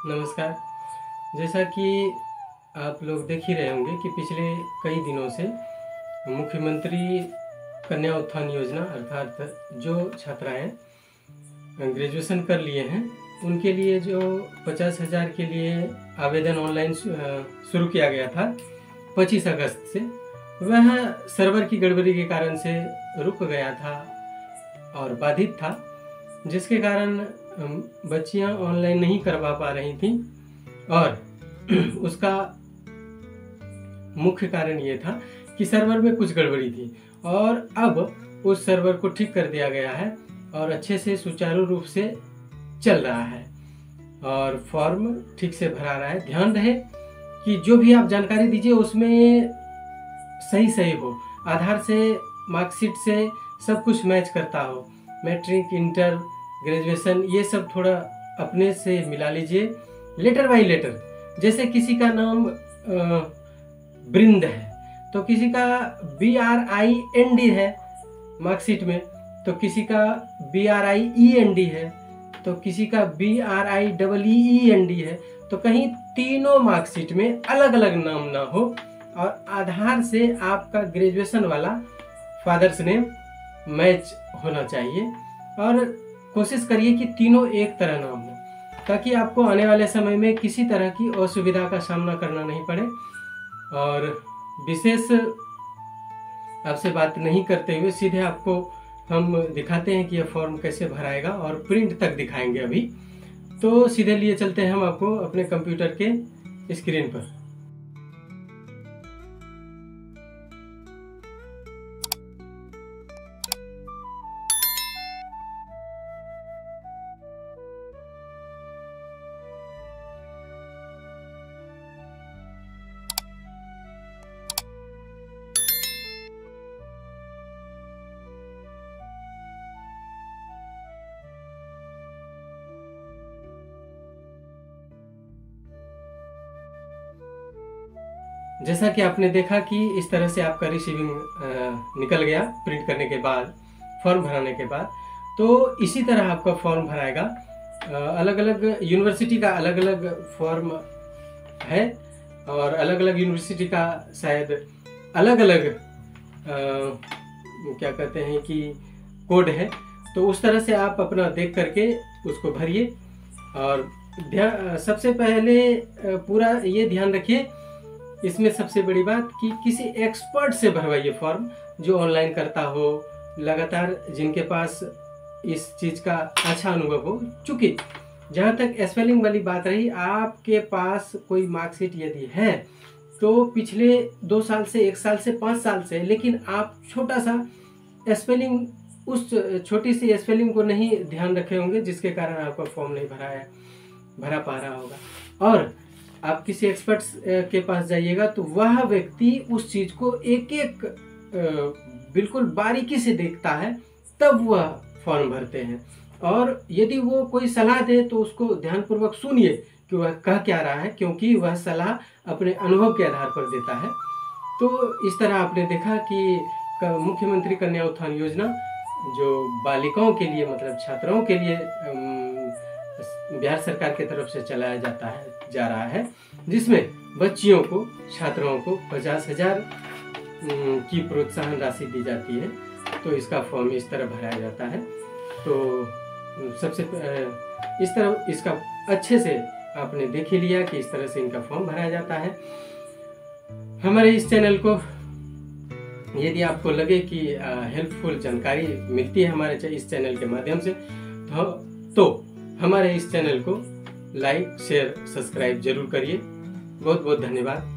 नमस्कार। जैसा कि आप लोग देख ही रहे होंगे कि पिछले कई दिनों से मुख्यमंत्री कन्या उत्थान योजना अर्थात जो छात्राएं ग्रेजुएशन कर लिए हैं उनके लिए जो 50,000 के लिए आवेदन ऑनलाइन शुरू किया गया था 25 अगस्त से, वह सर्वर की गड़बड़ी के कारण से रुक गया था और बाधित था, जिसके कारण बच्चियां ऑनलाइन नहीं करवा पा रही थीं। और उसका मुख्य कारण ये था कि सर्वर में कुछ गड़बड़ी थी और अब उस सर्वर को ठीक कर दिया गया है और अच्छे से सुचारू रूप से चल रहा है और फॉर्म ठीक से भरा रहा है। ध्यान रहे कि जो भी आप जानकारी दीजिए उसमें सही हो, आधार से, मार्कशीट से सब कुछ मैच करता हो। मैट्रिक, इंटर, ग्रेजुएशन ये सब थोड़ा अपने से मिला लीजिए, लेटर बाय लेटर। जैसे किसी का नाम ब्रिंद है तो किसी का BRIND है मार्कशीट में, तो किसी का BRIEND है, तो किसी का BRIEEND है, तो कहीं तीनों मार्कशीट में अलग अलग नाम ना हो और आधार से आपका ग्रेजुएशन वाला फादर्स नेम मैच होना चाहिए। और कोशिश करिए कि तीनों एक तरह नाम हो ताकि आपको आने वाले समय में किसी तरह की असुविधा का सामना करना नहीं पड़े। और विशेष आपसे बात नहीं करते हुए सीधे आपको हम दिखाते हैं कि यह फॉर्म कैसे भराएगा और प्रिंट तक दिखाएंगे अभी। तो सीधे लिए चलते हैं हम आपको अपने कंप्यूटर के स्क्रीन पर। जैसा कि आपने देखा कि इस तरह से आपका रिसीविंग निकल गया प्रिंट करने के बाद, फॉर्म भराने के बाद। तो इसी तरह आपका फॉर्म भराएगा। अलग अलग यूनिवर्सिटी का अलग अलग फॉर्म है और अलग अलग यूनिवर्सिटी का शायद अलग अलग क्या कहते हैं कि कोड है। तो उस तरह से आप अपना देख करके उसको भरिए। और सबसे पहले पूरा ये ध्यान रखिए, इसमें सबसे बड़ी बात कि किसी एक्सपर्ट से भरवाइए फॉर्म जो ऑनलाइन करता हो, लगातार जिनके पास इस चीज़ का अच्छा अनुभव हो। चूँकि जहाँ तक स्पेलिंग वाली बात रही, आपके पास कोई मार्कशीट यदि है तो पिछले 2 साल से, 1 साल से, 5 साल से, लेकिन आप छोटा सा स्पेलिंग, उस छोटी सी स्पेलिंग को नहीं ध्यान रखे होंगे, जिसके कारण आपका फॉर्म नहीं भरा पा रहा होगा। और आप किसी एक्सपर्ट के पास जाइएगा तो वह व्यक्ति उस चीज़ को एक एक बिल्कुल बारीकी से देखता है, तब वह फॉर्म भरते हैं। और यदि वो कोई सलाह दे तो उसको ध्यानपूर्वक सुनिए कि वह कह क्या रहा है, क्योंकि वह सलाह अपने अनुभव के आधार पर देता है। तो इस तरह आपने देखा कि मुख्यमंत्री कन्या उत्थान योजना जो बालिकाओं के लिए, मतलब छात्राओं के लिए बिहार सरकार की तरफ से चलाया जा रहा है, जिसमें बच्चियों को, छात्राओं को 50,000 की प्रोत्साहन राशि दी जाती है। तो इसका फॉर्म इस तरह भराया जाता है। तो सबसे इस तरह इसका अच्छे से आपने देख ही लिया कि इस तरह से इनका फॉर्म भराया जाता है। हमारे इस चैनल को यदि आपको लगे कि हेल्पफुल जानकारी मिलती है हमारे इस चैनल के माध्यम से, तो हमारे इस चैनल को लाइक, शेयर, सब्सक्राइब जरूर करिए। बहुत बहुत धन्यवाद।